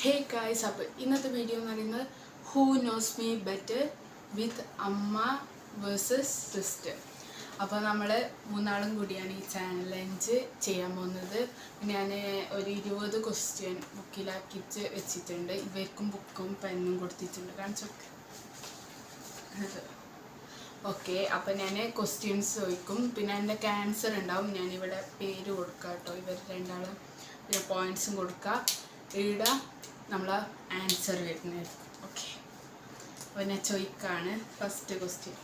Hey guys, അപ്പോൾ ഇന്നത്തെ video എന്ന് പറയുന്നത് ഹൂ നോസ് മീ ബെറ്റർ വിത്ത് അമ്മ വേഴ്സസ് സിസ്റ്റർ. അപ്പോൾ നമ്മൾ മൂന്നാളും കൂടിയാണ് ഈ ചാലഞ്ച് ചെയ്യാൻ പോകുന്നത്. ഞാൻ ഒരു 20 ക്വസ്റ്റ്യൻ ബുക്കിലാക്കിയിട്ട് വെച്ചിട്ടുണ്ട്. ഇവർക്കും ബുക്കും പെന്നും കൊടുത്തിട്ടുണ്ട്. കാണിച്ചോക്കെ. ഓക്കെ, അപ്പോൾ ഞാൻ ക്വസ്റ്റ്യൻസ് ചോദിക്കും. പിന്നെ എൻ്റെ ക്യാൻസർ ഉണ്ടാവും. ഞാനിവിടെ പേര് കൊടുക്കാം കേട്ടോ, ഇവർ രണ്ടാളും. പിന്നെ പോയിൻറ്റ്സും കൊടുക്കുക. ഇവിടെ നമ്മൾ ആൻസർ വരുന്നതായിരിക്കും. ഓക്കെ, അപ്പോൾ ഞാൻ ചോദിക്കാണ് ഫസ്റ്റ് ക്വസ്റ്റ്യൻ.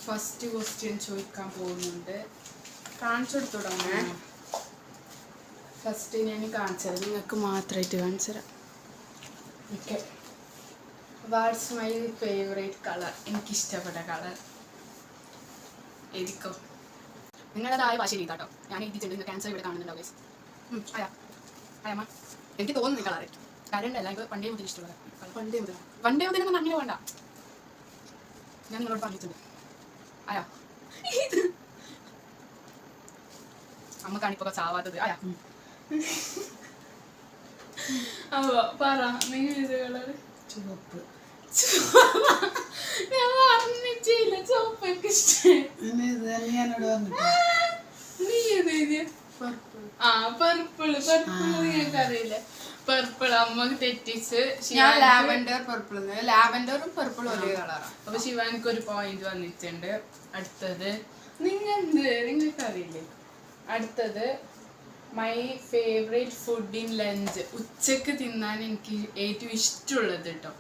ഫസ്റ്റ് ക്വസ്റ്റ്യൻ ചോദിക്കാൻ പോകുന്നുണ്ട്. കാണിച്ചു കൊടുത്തു തുടങ്ങേ. ഫസ്റ്റ് ഞാൻ കാണിച്ചത് നിങ്ങൾക്ക് മാത്രമായിട്ട് കാണിച്ചു തരാം. Okay, what's my favourite colour? എനിക്കിഷ്ടപ്പെട്ട കളർ എഴുതിക്കോ. നിങ്ങളുടേതായ ഭാഷ എഴുതാട്ടോ. ഞാൻ എഴുതിയിട്ടുണ്ട്. നിങ്ങൾ ക്യാൻസർ ഇവിടെ കാണുന്നുണ്ടോ ഗൈസ്? അയ്യമ്മ, എനിക്ക് തോന്നുന്നു കളർ കാര്യമുണ്ടല്ല. എനിക്ക് പണ്ടേ മുതൽ ഇഷ്ടമുള്ള പണ്ടേ മുതലൊന്നും അങ്ങനെ വേണ്ട. ഞാൻ നിങ്ങളോട് പറഞ്ഞിട്ടുണ്ട്. അയാ അമ്മക്കാണിപ്പോ ചാവാത്തത്. അയാ പറ, നിങ്ങൾ ഇത് കളർ? ചുവപ്പ്. ഞാൻ പറഞ്ഞിട്ടില്ല, ചുവപ്പ് എനിക്ക് ഇഷ്ടം. നീ ഏത് എഴുതിയ? പർപ്പിള്. നിങ്ങൾക്കറിയില്ല പർപ്പിൾ. അമ്മക്ക് തെറ്റിച്ച്. ഞാൻ ലാവൻഡർ പർപ്പിൾ. ലാവൻഡറും പർപ്പിളും ഒരേ കളറാണ്. അപ്പൊ ശിവാനിക്ക് ഒരു പോയിന്റ് വന്നിട്ടുണ്ട്. അടുത്തത് നിങ്ങൾക്കറിയില്ലേ? അടുത്തത് my favourite food in lunch. ഉച്ചക്ക് തിന്നാൻ എനിക്ക് ഏറ്റവും ഇഷ്ടമുള്ളത് കേട്ടോ.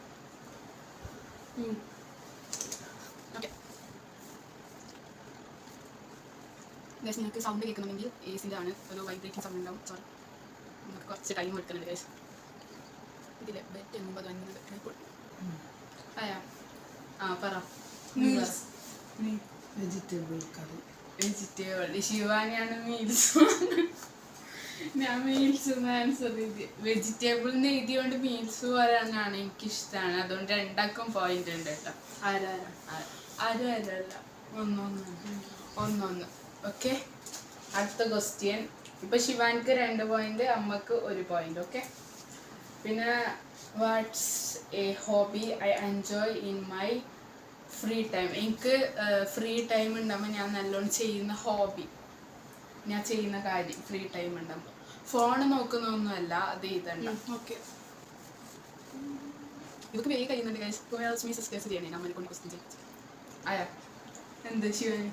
നിങ്ങൾക്ക് സൗണ്ട് കേൾക്കുന്നുണ്ടെങ്കിൽ ഏസിൻ്റെ ആണ്. ഒരു വൈബ്രേറ്റിംഗ് സൗണ്ട് ഉണ്ടാവും. സോറി, നമുക്ക് കുറച്ച് ടൈം എടുക്കുന്നുണ്ട് ഗൈസ്. ഇതിലെ ബെറ്റ് 80 അയാ പറ. വെജിറ്റബിൾ. ശിവാനിയാണ് മീൽസ്. ഞാൻ മീൽസ് ആൻസർ ചെയ്ത്. വെജിറ്റബിളിന് എഴുതിയോണ്ട് മീൽസ് പറയാനാണ് എനിക്കിഷ്ടമാണ്. അതുകൊണ്ട് രണ്ടാക്കും പോയിന്റ് ഉണ്ട് കേട്ടോ. ആരല്ല ഒന്നൊന്ന്. ഓക്കെ, അടുത്ത ക്വസ്റ്റ്യൻ. ഇപ്പൊ ശിവാനിക്ക് 2 പോയിന്റ്, അമ്മക്ക് 1 പോയിന്റ്. ഓക്കെ, പിന്നെ what's a hobby I enjoy in my free time? എനിക്ക് ഫ്രീ ടൈം ഉണ്ടാകുമ്പോൾ ഞാൻ നല്ലോണം ചെയ്യുന്ന ഹോബി, ഞാൻ ചെയ്യുന്ന കാര്യം ഫ്രീ ടൈം ഉണ്ടാകുമ്പോൾ. ഫോൺ നോക്കുന്നൊന്നുമല്ല, അത് എഴുതണ്ട. ഓക്കെ, ഇവർക്ക് വേഗം കഴിയുന്നുണ്ട് ഗൈസ്. ചെയ്യണേ നമ്മളെ കൊണ്ട് ക്വസ്റ്റ്യൻ ചെയ്യും. ആയാ എന്ത് ശിവന്?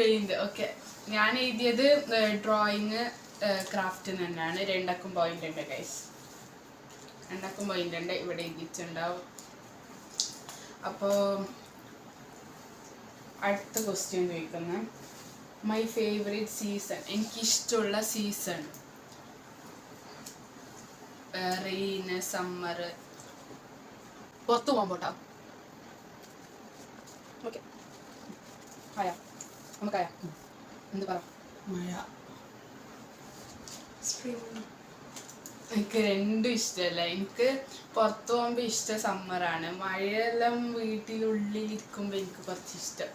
പെയിന്റ്. ഓക്കെ, ഞാൻ എഴുതിയത് ഡ്രോയിങ് ക്രാഫ്റ്റ് തന്നെയാണ്. 2 പോയിന്റ് ഉണ്ട് ഗൈസ്. 2 പോയിന്റ് ഉണ്ട്. ഇവിടെ എഴുതിയിട്ടുണ്ടാവും. അപ്പോൾ അടുത്ത ക്വസ്റ്റ്യൻ ചോദിക്കുന്നത് മൈ ഫേവറേറ്റ് സീസൺ? എനിക്കിഷ്ടമുള്ള സീസൺ റെയിന്, സമ്മർ. പുറത്തു പോകുമ്പോട്ടാ. ഓക്കെ, ആയാ നമുക്കായ എന്ത് പറ? മഴ. എനിക്ക് 2 ഇഷ്ടമല്ല. എനിക്ക് പുറത്തു പോകുമ്പോൾ ഇഷ്ടം സമ്മറാണ്. മഴയെല്ലാം വീട്ടിലുള്ളിലിരിക്കുമ്പോൾ എനിക്ക് കുറച്ച് ഇഷ്ടം.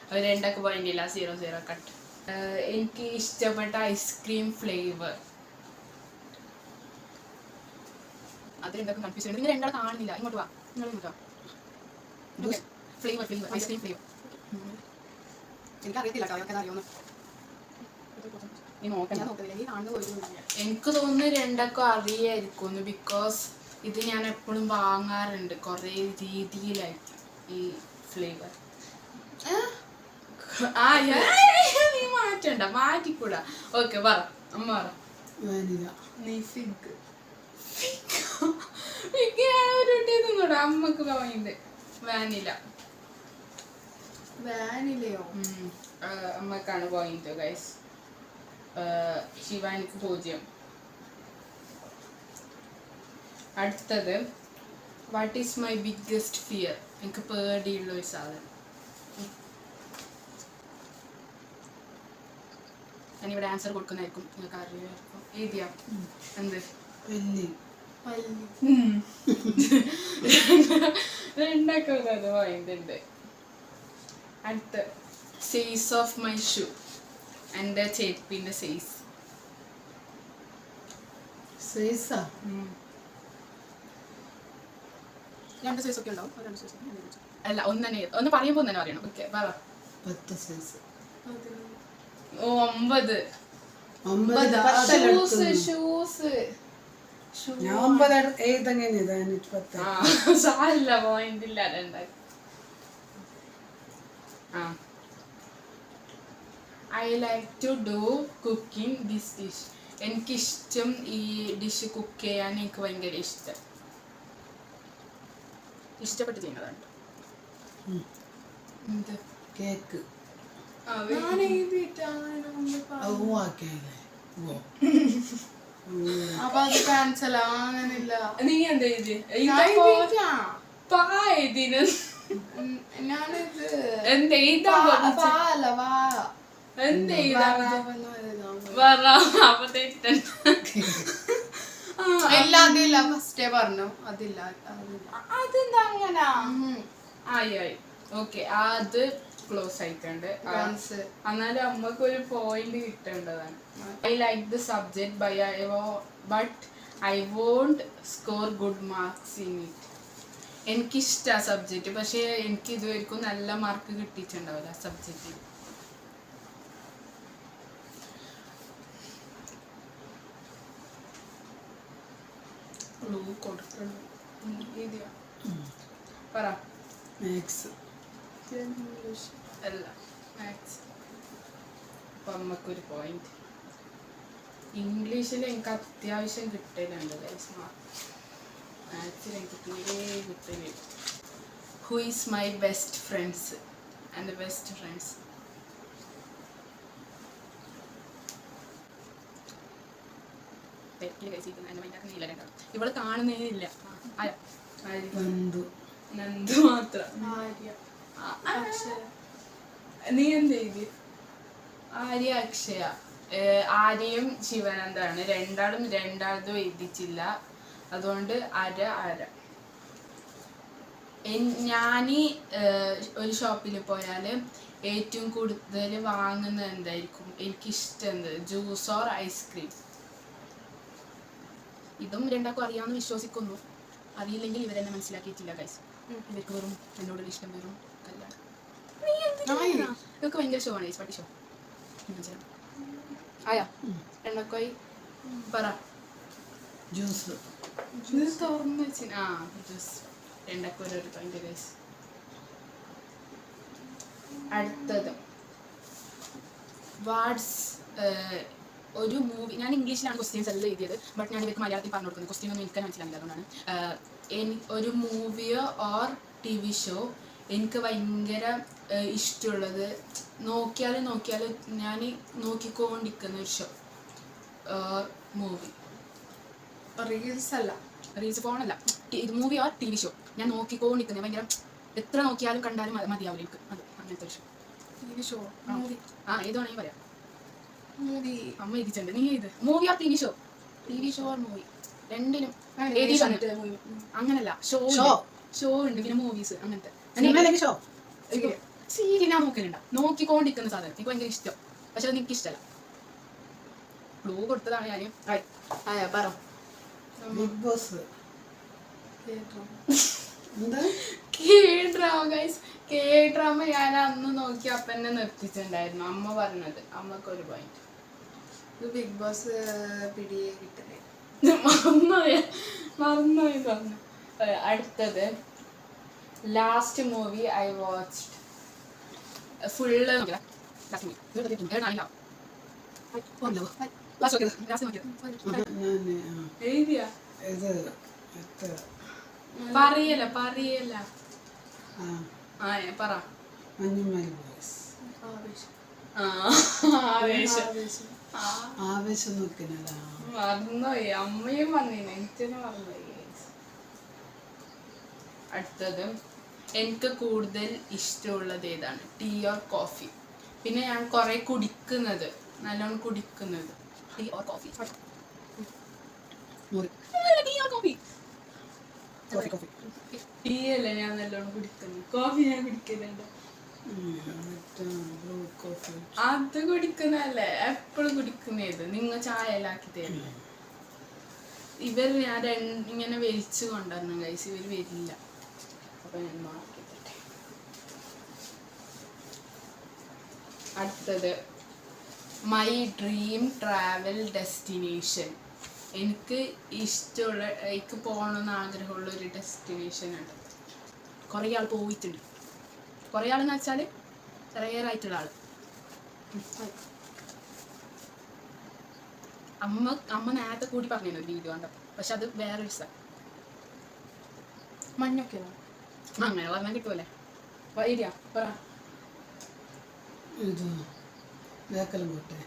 അത് 2 പോയിന്റ് ഇല്ല. 0 കട്ട്. എനിക്ക് ഇഷ്ടപ്പെട്ട ഐസ്ക്രീം ഫ്ലേവർ? അത് 2 കൺഫ്യൂഷൻ ഉണ്ട്. നിങ്ങൾ 2 കാണുന്നില്ല. ഇങ്ങോട്ട് വാ, നിങ്ങൾ ഇങ്ങോട്ടോ. ഫ്ലേവർ ഐസ്ക്രീം ഫ്ലേവർ എനിക്കറിയത്തില്ല. അറിയാവുന്ന നീ നോക്കണം. ഞാൻ നോക്കുന്നില്ല, നീ കാണുന്ന പോലും. എനിക്ക് തോന്നുന്നു 2 അറിയായിരിക്കും. ബിക്കോസ് ഇത് ഞാൻ എപ്പോഴും വാങ്ങാറുണ്ട് കുറേ രീതിയിലായിട്ട് ഈ ഫ്ലേവർ. നീ മാറ്റണ്ട, മാറ്റിക്കൂടാ. ഓക്കെ, പറ അമ്മ പറ. നീ ഫിഗ്. ഞാനൊരുട്ടിയതൊന്നുകൂടാ. അമ്മക്ക് പോയിന്റ് വാനില. വാനിലയോ? അമ്മക്കാണ് പോയിന്റ് ഗൈസ്. ശിവാനിക്ക് 0. അടുത്തത് what is my biggest fear? എനിക്ക് പേടിയുള്ള ഒരു സാധനം. ഞാനിവിടെ ആൻസർ കൊടുക്കുന്നതായിരിക്കും, നിങ്ങൾക്ക് അറിയാമായിരിക്കും. എഴുതിയാ എന്ത്? 2 പോയിന്റ് ഉണ്ട്. അടുത്ത സൈസ് ഓഫ് മൈ ഷൂ? എൻ്റെ ചെരുപ്പിൻ്റെ സൈസ്. സൈസാ രണ്ട് സൈസ് ഒക്കെ ഉണ്ടാവും. രണ്ട് സൈസ് അല്ല ഒന്ന് പറയുമ്പോൾ തന്നെ പറയണം. ഓക്കെ പറ. 10 സൈസ്. ഓ 9. 9 ഷൂസ് ഞാൻ 9 ഏതെങ്ങനെ 10. സാരില്ല, പോയിന്റ് ഇല്ല. I like to do cooking this dish. എനിക്കിഷ്ടം ഈ ഡിഷ് കുക്ക് ചെയ്യാൻ. എനിക്ക് ഭയങ്കര ഇഷ്ടം. ഇഷ്ടപ്പെട്ട് ചെയ്യുന്നതാണ്. എന്ത് കേക്ക് ഞാൻ എഴുതിയിട്ടാണ് അപ്പൊ അത് ക്യാൻസൽ ആകാനില്ല. നീ എന്താ ഇത് ഞാനിത് എന്ത് പാല വാ അപ്പൊ തെറ്റൻ. ഇല്ല അതില്ല, ഫസ്റ്റേ പറഞ്ഞു അതില്ല. അതെന്താ അങ്ങനെ? ആയി ഓക്കെ, അത് ക്ലോസ് ആയിട്ടുണ്ട്. എന്നാലും അമ്മക്ക് ഒരു പോയിന്റ് കിട്ടേണ്ടതാണ്. I like the subject but I won't score good marks in it. എനിക്കിഷ്ട സബ്ജക്റ്റ്, പക്ഷെ എനിക്ക് ഇതുവരെക്കും നല്ല മാർക്ക് കിട്ടിയിട്ടുണ്ടാവില്ല സബ്ജക്റ്റിൽ. പറ. മാത്സ് അല്ല, മാത്സ്. അപ്പം അമ്മക്കൊരു പോയിന്റ്. ഇംഗ്ലീഷിൽ എനിക്ക് അത്യാവശ്യം കിട്ടലുണ്ട് മാത്സിൽ എനിക്ക് തീരെ കിട്ടല്. Who is my best friends? എൻ്റെ ബെസ്റ്റ് ഫ്രണ്ട്സ് ഇവള് കാണുന്നേയില്ല. നന്ദു മാത്രം. നീ എന്ത് ചെയ്ത്? ആര്യ അക്ഷയ. ആര്യയും ശിവനന്ദാണ്. രണ്ടാളതും എഴുതിച്ചില്ല. അതുകൊണ്ട് അര. ഞാൻ ഒരു ഷോപ്പിൽ പോയാൽ ഏറ്റവും കൂടുതൽ വാങ്ങുന്നത് എന്തായിരിക്കും? എനിക്കിഷ്ടം ജ്യൂസ് ഓർ ഐസ്ക്രീം. ഇതും രണ്ടാൾക്കും അറിയാമെന്ന് വിശ്വസിക്കുന്നു. അറിയില്ലെങ്കിൽ ഇവരെന്നെ മനസ്സിലാക്കിയിട്ടില്ല ഗൈസ്. ഇവർക്ക് വെറും എന്നോടുള്ള ഇഷ്ടം വെറും കല്യാണം. ഇതൊക്കെ ഭയങ്കര ഷോ ആണ് ഗൈസ്, പട്ടി ഷോ. ആയാ രണ്ടാൾക്കായി പറ. ജ്യൂസ് തുറന്നു വെച്ച്. ജ്യൂസ് രണ്ടാൾക്കും ഒരു പോയിന്റ് ഗൈസ്. അടുത്തത് വാട്സ് ഒരു മൂവി. ഞാൻ ഇംഗ്ലീഷിലാണ് ക്വസ്റ്റ്യൻസ് എല്ലാം എഴുതിയത്, ബട്ട് ഞാൻ ഇവർക്ക് മലയാളത്തിൽ പറഞ്ഞു കൊടുക്കുന്നത്. ക്വസ്റ്റ്യൻ ഒന്നും എനിക്ക് മനസ്സിലാവില്ല. അതുകൊണ്ടാണ് ഒരു മൂവിയോ ഓർ TV ഷോ എനിക്ക് ഭയങ്കര ഇഷ്ടമുള്ളത്. നോക്കിയാലും ഞാൻ നോക്കിക്കൊണ്ടിരിക്കുന്ന ഒരു ഷോ മൂവി. റീൽസ് അല്ല, റീൽസ് ഫോണല്ല, ഇത് മൂവി ഓർ TV ഷോ. ഞാൻ നോക്കിക്കൊണ്ടിരിക്കുന്നത് ഭയങ്കര, എത്ര നോക്കിയാലും കണ്ടാലും മതിയാവില്ല എനിക്ക്. അത് അങ്ങനത്തെ ഒരു ഷോ. TV ഷോ ഏത് വേണമെങ്കിൽ പറയാം. മൂവി അമ്മ എഴുതിച്ചിട്ടുണ്ട്. നീ ഇത് movie or TV show? TV show or movie രണ്ടിനും അങ്ങനല്ല. ഷോ ഉണ്ട്, പിന്നെ മൂവീസ് അങ്ങനത്തെ. സീരിയൽ ഞാൻ നോക്കലുണ്ട. നോക്കിക്കൊണ്ടിരിക്കുന്ന സാധനം എനിക്ക് ഭയങ്കര ഇഷ്ടം, പക്ഷെ അത് എനിക്ക് ഇഷ്ടമല്ല. ക്ലൂ കൊടുത്തതാണ് ഞാൻ. പറ. Big boss. K-drama ഞാൻ അന്ന് നോക്കി അപ്പം എന്നെ നിർത്തിച്ചിട്ടുണ്ടായിരുന്നു. അമ്മ പറഞ്ഞത്. അമ്മക്കൊരു പോയിന്റ്. ബിഗ് ബോസ് പിടിയെ കിട്ടലേ. മറന്നുപോയി പറഞ്ഞു. അടുത്തത് last movie I watched full എഴുതിയാ പറയല പറ. ആവേശം നോക്കിനല്ല. മറന്നുപോയി. അമ്മയും വന്നീനെ, എനിക്കെന്നെ മറന്നുപോയി. അടുത്തത് എനിക്ക് കൂടുതൽ ഇഷ്ടമുള്ളത് ഏതാണ്? Tea or coffee? പിന്നെ ഞാൻ കുറെ കുടിക്കുന്നത്, നല്ലോണം കുടിക്കുന്നത്. Tea or coffee? ടീ അല്ല ഞാൻ നല്ലോണം കുടിക്കുന്നത്. കോഫി ഞാൻ കുടിക്കലുണ്ട്. Blue coffee. അത് കുടിക്കുന്നതല്ലേ എപ്പോഴും കുടിക്കുന്നത്. നിങ്ങൾ ചായലാക്കി തരില്ല. ഇവർ ഞാൻ ഇങ്ങനെ വലിച്ചു കൊണ്ടുവരണം കഴിച്ച് ഇവർ വരില്ല. അപ്പൊ ഞാൻ മാറ്റി തരട്ടെ. അടുത്തത് മൈ ഡ്രീം ട്രാവൽ ഡെസ്റ്റിനേഷൻ. എനിക്ക് ഇഷ്ടമുള്ള എനിക്ക് പോകണമെന്ന് ആഗ്രഹമുള്ള ഒരു ഡെസ്റ്റിനേഷൻ ഉണ്ട്. കുറേ ആൾ പോയിട്ടുണ്ട്. കുറേ ആളെന്ന് വെച്ചാൽ റെയർ ആയിട്ടുള്ള ആൾ. അമ്മ നേരത്തെ കൂടി പറഞ്ഞിരുന്നു ഒരു വീഡിയോ കണ്ടപ്പോൾ. പക്ഷെ അത് വേറൊരു സ്ഥലം. മഞ്ഞൊക്കെ അങ്ങനെ പറഞ്ഞാൽ കിട്ടുമല്ലേ. വൈദ്യ പറ. ഇത് ബേക്കലം കോട്ടെ.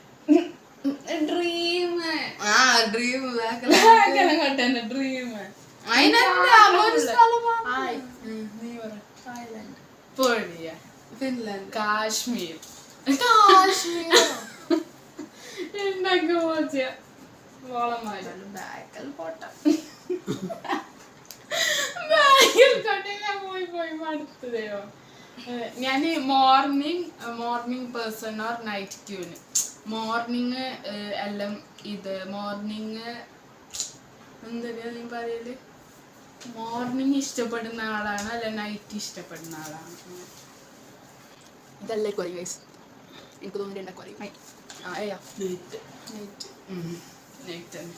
ഡ്രീം ഡ്രീം ഡ്രീം നീ പറ. പൊഴിയ ഫിൻലാൻഡ്. കാശ്മീർ കാശ്മീർ. ഉണ്ടാക്കി പോച്ച വോളന്മാര് ബാക്കൽ പോട്ട. ഞാൻ പോയി മടുത്തതയോ. ഞാൻ മോർണിംഗ് പേഴ്സൺ ഓർ നൈറ്റ് ട്യൂന്. മോർണിംഗ് എല്ലാം ഇത് മോർണിംഗ് എന്താ നീ പറയല്. മോർണിംഗ് ഇഷ്ടപ്പെടുന്ന ആളാണ് അല്ല നൈറ്റ് ഇഷ്ടപ്പെടുന്ന ആളാണ്. ഇതല്ലേ കുറേ ഗൈസ്. എനിക്ക് തോന്നിയിട്ട് കുറേ നൈറ്റ് തന്നെ.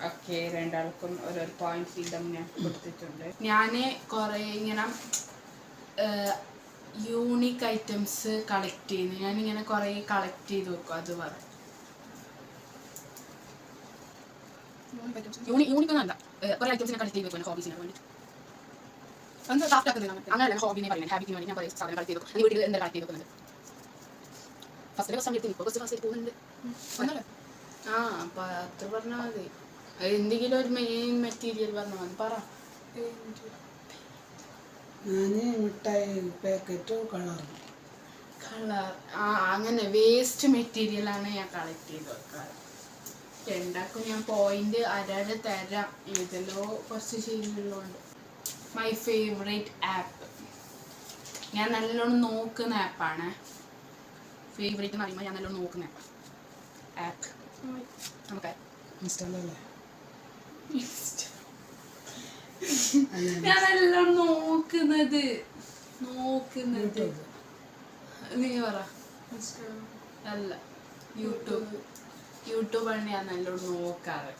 ഓക്കെ, രണ്ടാൾക്കും ഓരോ പോയിന്റ് വീതം ഞാൻ കൊടുത്തിട്ടുണ്ട്. ഞാൻ കുറേ ഇങ്ങനെ യൂണിക് ഐറ്റംസ് കളക്ട് ചെയ്യുന്നു. ഞാനിങ്ങനെ കുറേ കളക്ട് ചെയ്ത് വെക്കും. അത് പറ. യൂണിക് ഒന്നല്ല, കുറേ ഐറ്റംസ് ഞാൻ കളക്ട് ചെയ്ത് വെക്കും ഹോബീസിന് വേണ്ടി. അങ്ങനെയല്ല ഹോബിനെ പറയുന്നത്, ഹാബിറ്റിന് വേണ്ടി ഞാൻ കുറേ സാധനം കളക്ട് ചെയ്ത് വെക്കും. വീട്ടിൽ എന്താ കളക്ട് ചെയ്ത് വെക്കുന്നുണ്ട്. ഫസ്റ്റ് സമയത്ത് ഇപ്പോൾ ഫസ്റ്റ് പോകുന്നുണ്ട്. ആ അപ്പം അത്ര പറഞ്ഞാൽ മതി. എന്തെങ്കിലും ഒരു മെയിൻ മെറ്റീരിയൽ പറഞ്ഞാൽ മതി. പറ. ഞാൻ മിഠായി പാക്കറ്റ് കളർ. അങ്ങനെ വേസ്റ്റ് മെറ്റീരിയലാണ് ഞാൻ കളക്ട് ചെയ്ത് വെക്കാറ്. രണ്ടാക്കും ഞാൻ പോയിന്റ് അരട തരാം. ഇതിലോ കുറച്ച് ശരിയുള്ളതുകൊണ്ട്. My favourite app. ഞാൻ നല്ലോണം നോക്കുന്ന ആപ്പാണ്. ഫേവറേറ്റ് എന്ന് പറയുമ്പോൾ ഞാൻ നല്ലോണം നോക്കുന്ന ആപ്പ്. നമുക്ക് ഇൻസ്റ്റല്ലേ? ഞാൻ നല്ലോണം നോക്കുന്നത് നീ പറ. അല്ല, യൂട്യൂബാണ് ഞാൻ നല്ലോണം നോക്കാറ്.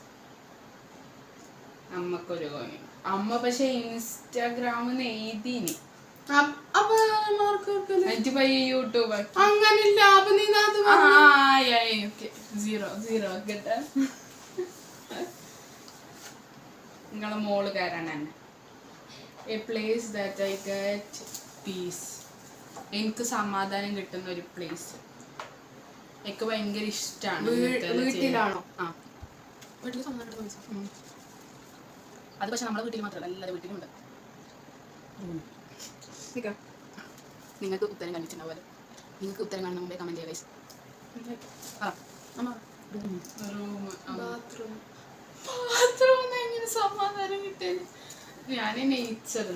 അമ്മക്കൊരു കോണി. അമ്മ പക്ഷെ ഇൻസ്റ്റാഗ്രാമിന്ന് എഴുതിനി. എന്നിട്ട് പയ്യെ യൂട്യൂബ് ആക്കി. അങ്ങനില്ല. അപ്പൊ നീ സീറോ കേട്ടാ. നിങ്ങളെ മോള് കയറാൻ തന്നെ. A place that I get peace. എനിക്ക് സമാധാനം കിട്ടുന്ന ഒരു പ്ലേസ്. എനിക്ക് ഭയങ്കര ഇഷ്ടമാണ്. വീട്ടിലാണോ? ആ, വീട്ടിൽ സമാധാനം. അത് പക്ഷെ നമ്മളെ വീട്ടിൽ മാത്രമല്ല, എല്ലാവരുടെ വീട്ടിലും ഉണ്ട്. നിങ്ങൾക്ക് ഉത്തരം കണ്ടിട്ടുണ്ടാവുമല്ലോ. നിങ്ങൾക്ക് ഉത്തരം കാണുന്ന മുമ്പേ കമന്റ് ചെയ്യുക. ബാത്റൂം എങ്ങനെ സമാധാനം കിട്ടിയത്? ഞാൻ നേച്ചർ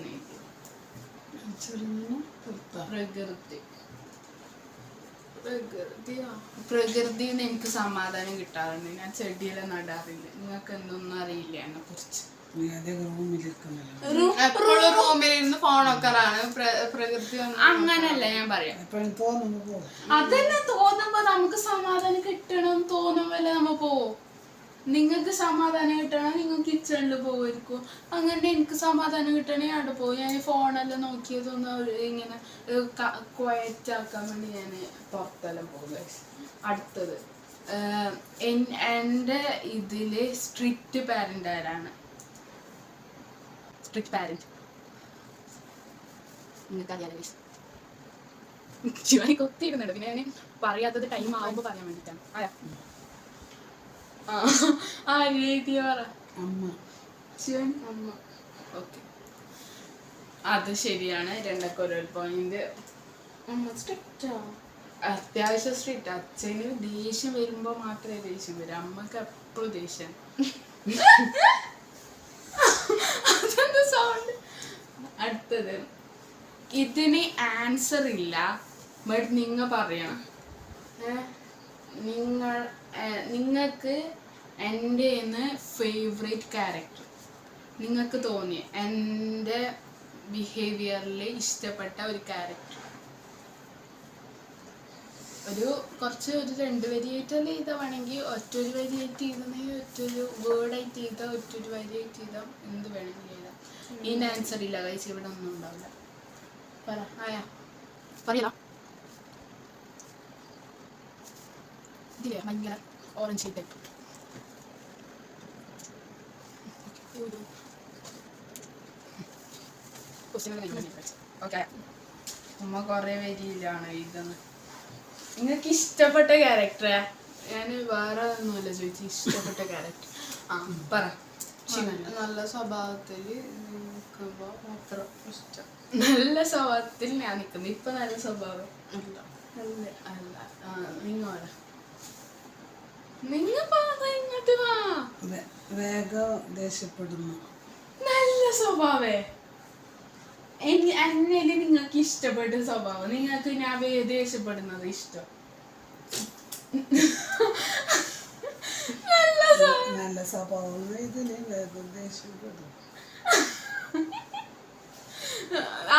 പ്രകൃതിന്ന് എനിക്ക് സമാധാനം കിട്ടാറുണ്ട്. ഞാൻ ചെടിയെല്ലാം നടാറില്ല. നിങ്ങൾക്ക് എന്തൊന്നും അറിയില്ല എന്നെ കുറിച്ച്. റൂമിലിരുന്ന് ഫോണൊക്കെയാണ് പ്രകൃതി. അങ്ങനല്ല ഞാൻ പറയാം. അതന്നെ തോന്നുമ്പോ നമുക്ക് സമാധാനം കിട്ടണം തോന്നുമ്പല്ലേ നമ്മ പോവും. നിങ്ങൾക്ക് സമാധാനം കിട്ടണം, നിങ്ങൾ കിച്ചണിൽ പോയിരിക്കും. അങ്ങനെ എനിക്ക് സമാധാനം കിട്ടണേ അവിടെ പോകും. ഞാൻ ഫോണെല്ലാം നോക്കിയതൊന്ന് ഇങ്ങനെ ക്വയറ്റാക്കാൻ വേണ്ടി ഞാൻ പുറത്തെല്ലാം പോകും. അടുത്തത് എൻ്റെ ഇതില് സ്ട്രിക്റ്റ് പാരന്റ് ആരാണ്? സ്ട്രിക്റ്റ് പാരന്റ് നിങ്ങൾക്ക് അറിയാലോ. ശിവാനി കൊത്തിയിരുന്നുണ്ട്. പിന്നെ ഞാൻ പറയാത്തത് ടൈം ആവുമ്പോൾ പറയാൻ വേണ്ടിയിട്ടാണ്. ആരാ? അത് ശരിയാണ്. രണ്ടൊക്കെ ഓരോ പോയിന്റ്. അത്യാവശ്യം സ്ട്രിക്റ്റ്. അച്ഛന് ദേഷ്യം വരുമ്പോ മാത്രമേ ദേഷ്യം വരും. അമ്മക്ക് എപ്പോഴും ദേഷ്യം. അതെന്താ സൗണ്ട്? അടുത്തത് ഇതിന് ആൻസർ ഇല്ല, ബട്ട് നിങ്ങൾ പറയണം. നിങ്ങൾക്ക് എൻ്റെ ഫേവറേറ്റ് ക്യാരക്ടർ നിങ്ങൾക്ക് തോന്നി എൻ്റെ ബിഹേവിയറിൽ ഇഷ്ടപ്പെട്ട ഒരു ക്യാരക്ടർ. കുറച്ച് ഒരു 2 വരിയായിട്ടല്ലേ എഴുതാണെങ്കിൽ ഒറ്റൊരു വരിയായിട്ട് എഴുതണമെങ്കിൽ ഒറ്റൊരു വേർഡായിട്ട് എഴുതാം, ഒറ്റൊരു വരിയായിട്ട് എഴുതാം, എന്ത് വേണമെങ്കിലും എഴുതാം. ഇതിൻ്റെ ആൻസർ ഇല്ല ഗൈസ്, ഇവിടെ ഒന്നും ഉണ്ടാവില്ല. പറ ആയാ പറയല. ഇതില്ലേ ഭയങ്കര ഓറഞ്ച് ടൈപ്പ്. ഓക്കെ, അമ്മ കുറേ വരിയിലാണ് എഴുതുന്നത്. നിങ്ങൾക്ക് ഇഷ്ടപ്പെട്ട ക്യാരക്ടറാ? ഞാൻ വേറെ ഒന്നുമല്ല ചോദിച്ചു, ഇഷ്ടപ്പെട്ട ക്യാരക്ടർ. ആ പറ. നല്ല സ്വഭാവത്തില് നിൽക്കുമ്പോ മാത്രം ഇഷ്ടം. നല്ല സ്വഭാവത്തിൽ ഞാൻ നിൽക്കുന്നു. ഇപ്പൊ നല്ല സ്വഭാവം ഇല്ല. അല്ല അല്ല. നിങ്ങൾ ഇങ്ങോട്ട് വാ. വേഗം ദേഷ്യപ്പെടുന്നു. നല്ല സ്വഭാവേ. എന്നേല് നിങ്ങൾക്ക് ഇഷ്ടപ്പെട്ട സ്വഭാവം. നിങ്ങൾക്ക് ഞാൻ ദേഷ്യപ്പെടുന്നത് ഇഷ്ടം. നല്ല സ്വഭാവം ഇതിന് വേഗം ദേഷ്യപ്പെടും.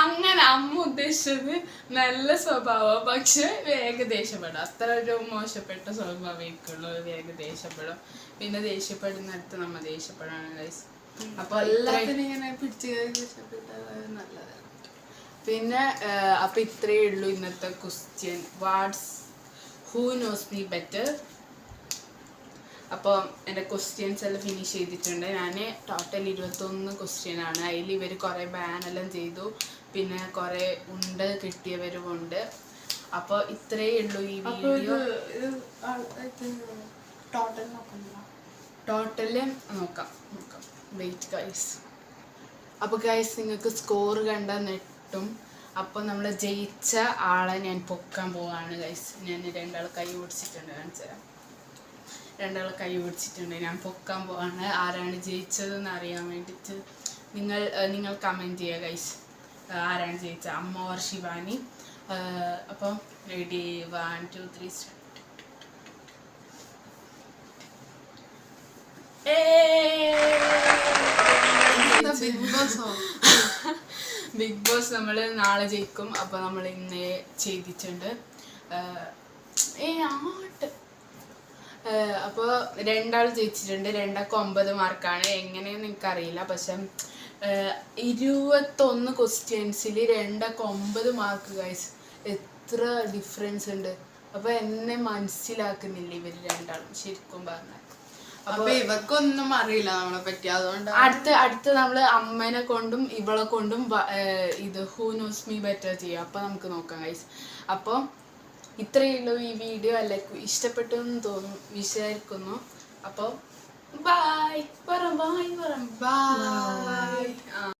അങ്ങനെ അമ്മ ഉദ്ദേശിച്ചത് നല്ല സ്വഭാവം, പക്ഷെ വേഗദേശപ്പെടും. അത്ര ഒരു മോശപ്പെട്ട സ്വഭാവമേക്കുള്ളൂ. വേഗദേശപ്പെടും. പിന്നെ ദേഷ്യപ്പെടുന്നിടത്ത് നമ്മ ദേഷ്യപ്പെടാണ് ഗൈസ്. അപ്പൊ എല്ലാത്തിനും ഇങ്ങനെ പിടിച്ച് നല്ലതാണ്. പിന്നെ അപ്പൊ ഇത്രയേ ഉള്ളൂ ഇന്നത്തെ question. Who knows me better. അപ്പോൾ എൻ്റെ ക്വസ്റ്റ്യൻസ് എല്ലാം ഫിനിഷ് ചെയ്തിട്ടുണ്ട്. ഞാൻ ടോട്ടൽ 21 ക്വസ്റ്റ്യൻ ആണ്. അതിൽ ഇവർ കുറേ ബാനെല്ലാം ചെയ്തു, പിന്നെ കുറേ കിട്ടിയവരുമുണ്ട്. അപ്പോൾ ഇത്രയേ ഉള്ളൂ ഈ വീഡിയോ. ടോട്ടല് നോക്കാം. Wait guys. അപ്പോൾ ഗൈസ് നിങ്ങൾക്ക് സ്കോർ കണ്ട നെട്ടും. അപ്പോൾ നമ്മൾ ജയിച്ച ആളെ ഞാൻ പൊക്കാൻ പോവാണ് ഗൈസ്. ഞാൻ 2 ആൾ കൈ പിടിച്ചിട്ടുണ്ട്, കാണിച്ചു തരാം. 2 ആൾ കൈ പിടിച്ചിട്ടുണ്ട്. ഞാൻ പൊക്കാൻ പോവാണ്. ആരാണ് ജയിച്ചതെന്ന് അറിയാൻ വേണ്ടിയിട്ട് നിങ്ങൾ കമൻറ്റ് ചെയ്യുക ഗൈസ്. ആരാണ് ജയിച്ചത്, അമ്മ ഓർ ശിവാനി. അപ്പം റെഡി, 1 2 3 സ്റ്റാർട്ട്. ബിഗ് ബോസ് നമ്മൾ നാളെ ജയിക്കും. അപ്പോൾ നമ്മൾ ഇന്ന് ചെയ്തിട്ടുണ്ട്. അപ്പോൾ 2 ആൾ ജയിച്ചിട്ടുണ്ട്. 2 9 മാർക്കാണ്. എങ്ങനെയെന്ന് എനിക്കറിയില്ല, പക്ഷെ 21 ക്വസ്റ്റ്യൻസിൽ 2 9 മാർക്ക് ഗൈസ്. എത്ര ഡിഫറൻസ് ഉണ്ട്. അപ്പോൾ എന്നെ മനസ്സിലാക്കുന്നില്ല ഇവർ 2 ആളും ശരിക്കും പറഞ്ഞാൽ. അപ്പൊ ഇവർക്കൊന്നും അറിയില്ല നമ്മളെ പറ്റി. അതുകൊണ്ട് അടുത്ത് നമ്മള് അമ്മേനെ കൊണ്ടും ഇവളെ കൊണ്ടും ഇത് ഹൂ നോസ് മീ ബെറ്റർ ചെയ്യും. അപ്പൊ നമുക്ക് നോക്കാം ഗൈസ്. അപ്പോൾ ഇത്രയേ ഉള്ളൂ ഈ വീഡിയോ. എല്ലാവർക്കും ഇഷ്ടപ്പെട്ടു എന്ന് വിചാരിക്കുന്നു. അപ്പോൾ ബൈ. ബൈ.